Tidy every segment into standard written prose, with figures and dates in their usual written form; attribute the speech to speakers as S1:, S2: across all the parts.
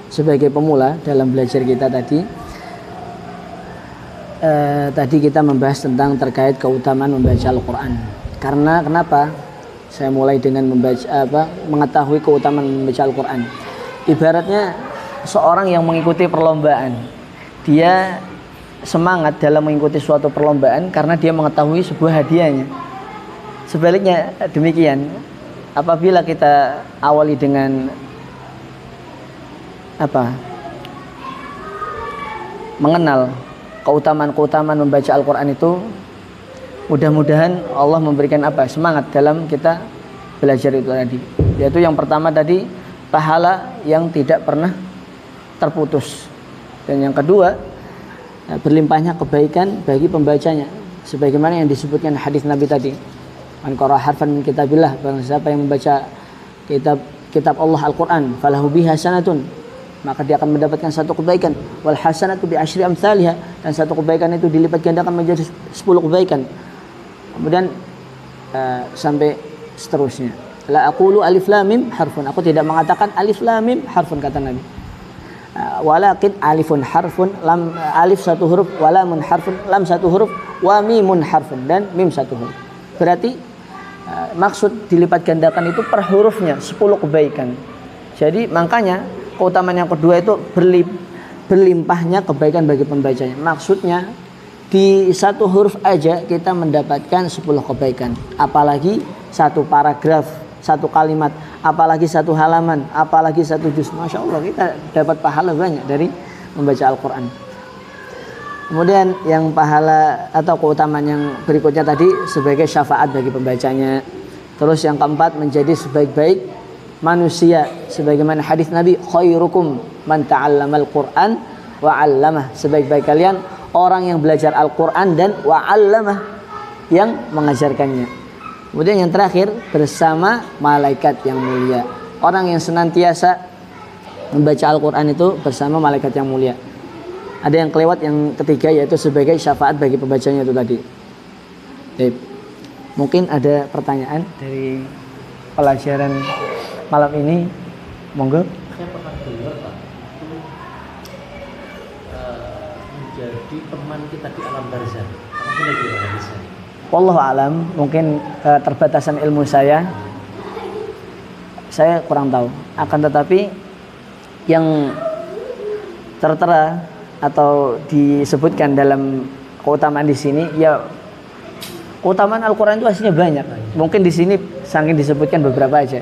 S1: sebagai pemula dalam belajar kita tadi. Tadi kita membahas tentang terkait keutamaan membaca Al-Quran. Karena kenapa saya mulai dengan mengetahui keutamaan membaca Al-Quran. Ibaratnya seorang yang mengikuti perlombaan, dia semangat dalam mengikuti suatu perlombaan karena dia mengetahui sebuah hadiahnya. Sebaliknya demikian, apabila kita awali dengan mengenal keutamaan-keutamaan membaca Al-Quran itu, mudah-mudahan Allah memberikan semangat dalam kita belajar itu tadi. Yaitu yang pertama tadi, pahala yang tidak pernah terputus. Dan yang kedua, berlimpahnya kebaikan bagi pembacanya. Sebagaimana yang disebutkan hadis Nabi tadi. Man qara'a harfan min kitabillah, barang siapa yang membaca kitab Allah Al-Quran, falahu biha hasanatun, maka dia akan mendapatkan satu kebaikan. Wal hasanatu bi asyri amsalha, dan satu kebaikan itu dilipat gandakan menjadi 10 kebaikan. Kemudian sampai seterusnya. La aqulu alif lam mim harfun, aku tidak mengatakan alif lam mim harfun, kata Nabi. Walakin alifun harfun, lam alif satu huruf, wa lamun harfun, lam satu huruf, wa mimun harfun, dan mim satu huruf. Berarti maksud dilipat gandakan itu per hurufnya 10 kebaikan. Jadi makanya keutamaan yang kedua itu berlimpahnya kebaikan bagi pembacanya. Maksudnya di satu huruf aja kita mendapatkan 10 kebaikan. Apalagi satu paragraf, satu kalimat, apalagi satu halaman, apalagi satu juz. Masya Allah, kita dapat pahala banyak dari membaca Al-Quran. Kemudian yang pahala atau keutamaan yang berikutnya tadi sebagai syafaat bagi pembacanya. Terus yang keempat, menjadi sebaik-baik manusia, sebagaimana hadis Nabi, khairukum man ta'allamal Qur'an wa 'allamah, sebaik-baik kalian orang yang belajar Al-Qur'an dan wa 'allamah, yang mengajarkannya. Kemudian yang terakhir, bersama malaikat yang mulia. Orang yang senantiasa membaca Al-Qur'an itu bersama malaikat yang mulia. Ada yang kelewat, yang ketiga, yaitu sebagai syafaat bagi pembacanya itu tadi. Mungkin ada pertanyaan dari pelajaran malam ini, monggo.
S2: Saya pernah dengar Pak, menjadi teman kita di alam barzah. Apa lagi hadisnya?
S1: Wallahu alam, mungkin keterbatasan ilmu saya kurang tahu. Akan tetapi yang tertera atau disebutkan dalam keutamaan di sini, ya keutamaan Al-Quran itu aslinya banyak. Mungkin di sini saking disebutkan beberapa aja.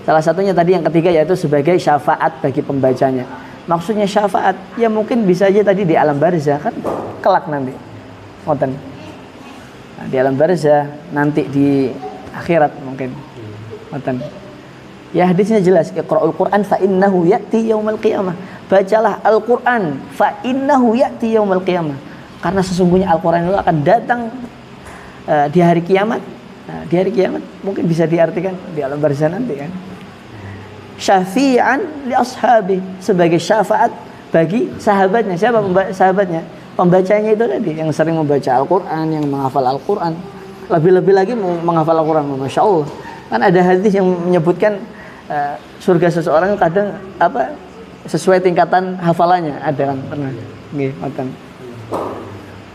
S1: Salah satunya tadi yang ketiga, yaitu sebagai syafaat bagi pembacanya. Maksudnya syafaat, ya mungkin bisa aja tadi di alam barzah, kan kelak nanti. Ngoten. Nah, di alam barzah, nanti di akhirat mungkin. Ngoten. Ya hadisnya jelas, Iqra'ul Qur'an fa innahu ya'ti yaumal qiyamah. Bacalah Al-Qur'an fa innahu ya'ti yaumal qiyamah. Karena sesungguhnya Al-Qur'an itu akan datang di hari kiamat. Nah, di hari kiamat mungkin bisa diartikan di alam barzah nanti kan. Syafi'an li ashabi, sebagai syafaat bagi sahabatnya. Siapa sahabatnya? Pembacanya itu tadi, yang sering membaca Al-Quran, yang menghafal Al-Quran. Lebih-lebih lagi menghafal Al-Quran. Masya Allah. Kan ada hadis yang menyebutkan surga seseorang kadang sesuai tingkatan hafalannya. Ada kan pernah.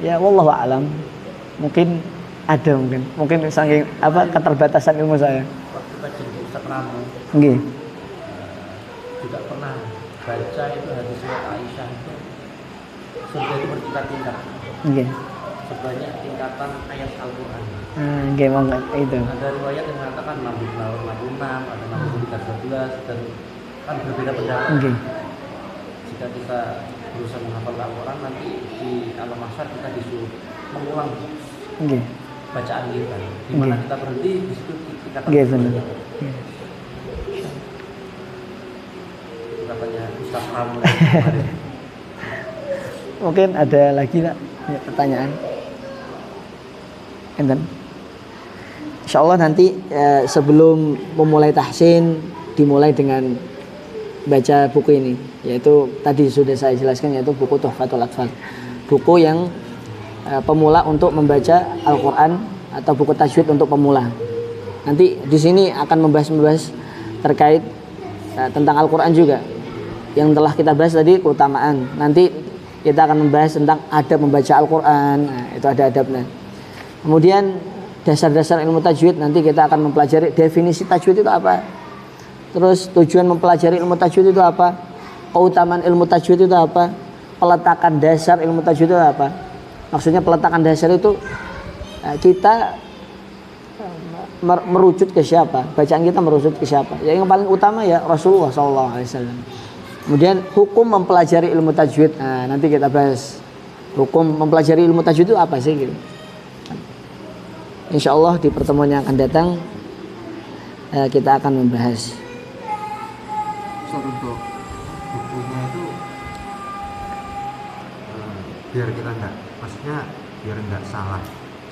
S1: Ya wallahu alam. Mungkin ada, mungkin saking keterbatasan ilmu saya.
S2: Waktu kajian di Ustaz Ramo, juga pernah baca itu hadis surat Aisyah itu, surga itu bertingkat-tingkat. Sebanyak tingkatan ayat Al-Quran.
S1: Itu.
S2: Ada riwayat yang mengatakan 66, ada 63, dan kan berbeda pendapat. Jika kita berusaha menghafal Al-Quran, nanti di alam mahsyar kita disuruh mengulang bacaan kita. Di mana kita berhenti, di situ kita
S1: benar.
S2: Katanya Ustaz Ramo.
S1: Mungkin ada lagi nak pertanyaan? Enten. Insyaallah nanti sebelum memulai tahsin dimulai dengan baca buku ini, yaitu tadi sudah saya jelaskan, yaitu buku Tuhfatul Atfal. Buku yang pemula untuk membaca Al-Quran atau buku tajwid untuk pemula. Nanti di sini akan membahas terkait tentang Al-Quran juga. yang telah kita bahas tadi keutamaan. Nanti kita akan membahas tentang adab membaca Al-Quran. Nah, itu ada adabnya. Kemudian dasar-dasar ilmu tajwid, nanti kita akan mempelajari definisi tajwid itu apa. Terus tujuan mempelajari ilmu tajwid itu apa, keutamaan ilmu tajwid itu apa, peletakan dasar ilmu tajwid itu apa. Maksudnya peletakan dasar itu kita merucut ke siapa, bacaan kita merucut ke siapa. Yang paling utama ya Rasulullah SAW. Kemudian hukum mempelajari ilmu tajwid. Nah, nanti kita bahas hukum mempelajari ilmu tajwid itu apa sih gitu. Insya Allah di pertemuan yang akan datang kita akan membahas.
S3: Untuk bukunya itu biar kita biar nggak salah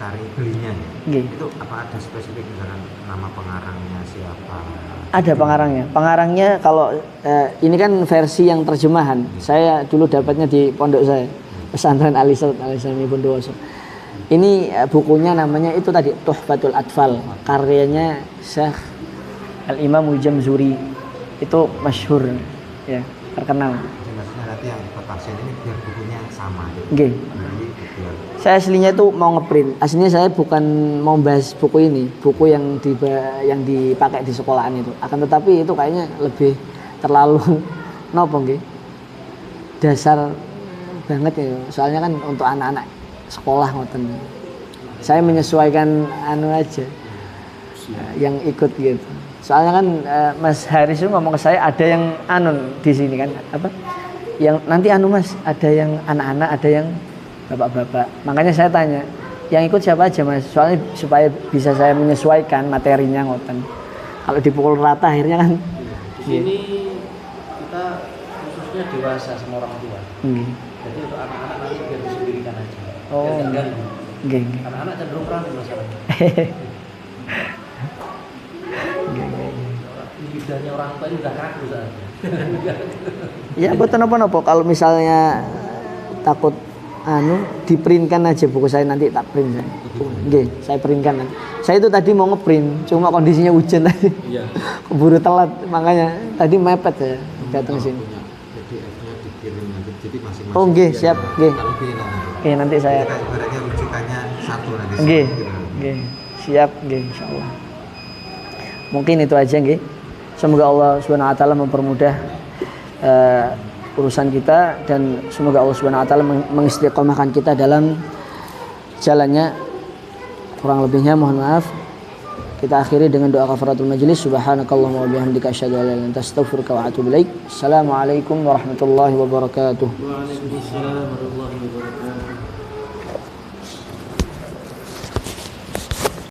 S3: cari belinya ya. Itu apa ada spesifik misalkan nama pengarangnya siapa?
S1: Ada pengarangnya. Pengarangnya kalau ini kan versi yang terjemahan. Saya dulu dapatnya di pondok saya, pesantren Al-Islami Bondowoso. Ini bukunya namanya itu tadi Tuhfatul Atfal, karyanya Syekh Al-Imam Al-Jamzuri. Itu masyhur ya, terkenal.
S3: Maksudnya nanti yang tafsir ini biar bukunya sama gitu.
S1: Okay. Saya aslinya itu mau ngeprint. Aslinya saya bukan mau bahas buku ini, buku yang dipakai di sekolahan itu. Akan tetapi itu kayaknya lebih terlalu nopo nggih. Dasar banget ya. Soalnya kan untuk anak-anak sekolah ngoten. Saya menyesuaikan aja yang ikut gitu. Soalnya kan Mas Haris itu ngomong ke saya ada yang di sini kan apa? Yang nanti Mas ada yang anak-anak, ada yang bapak-bapak. Makanya saya tanya, yang ikut siapa aja Mas? Soalnya supaya bisa saya menyesuaikan materinya ngoten. Kalau dipukul rata akhirnya kan
S2: di sini kita khususnya dewasa sama orang tua. Jadi untuk anak-anak nanti biar disendirikan aja.
S1: Oh,
S2: okay. Anak-anak cenderung rame masalahnya. Lidahnya orang tua ini udah kaku saja.
S1: Ya betul apa-apa. Kalau misalnya takut diprintkan aja buku saya, nanti tak print saya. Saya printkan. Saya itu tadi mau ngeprint, cuma kondisinya hujan tadi. Iya. Keburu telat, makanya tadi mepet saya datang sini.
S3: PDF-nya dikirim nanti, jadi masing-masing.
S1: Oh, siap, nanti saya.
S3: Ibaratnya rujukannya satu nanti.
S1: Siap, insyaallah. Mungkin itu aja, Semoga Allah Subhanahu wa taala mempermudah urusan kita, dan semoga Allah Subhanahu wa taala mengistiqomahkan kita dalam jalannya. Kurang lebihnya mohon maaf. Kita akhiri dengan doa kafaratul majlis. Subhanakallahumma wa bihamdika asyhadu an la ilaha illa anta astaghfiruka wa atubu ilaik. Assalamualaikum warahmatullahi wabarakatuh.
S2: Waalaikumsalam warahmatullahi wabarakatuh.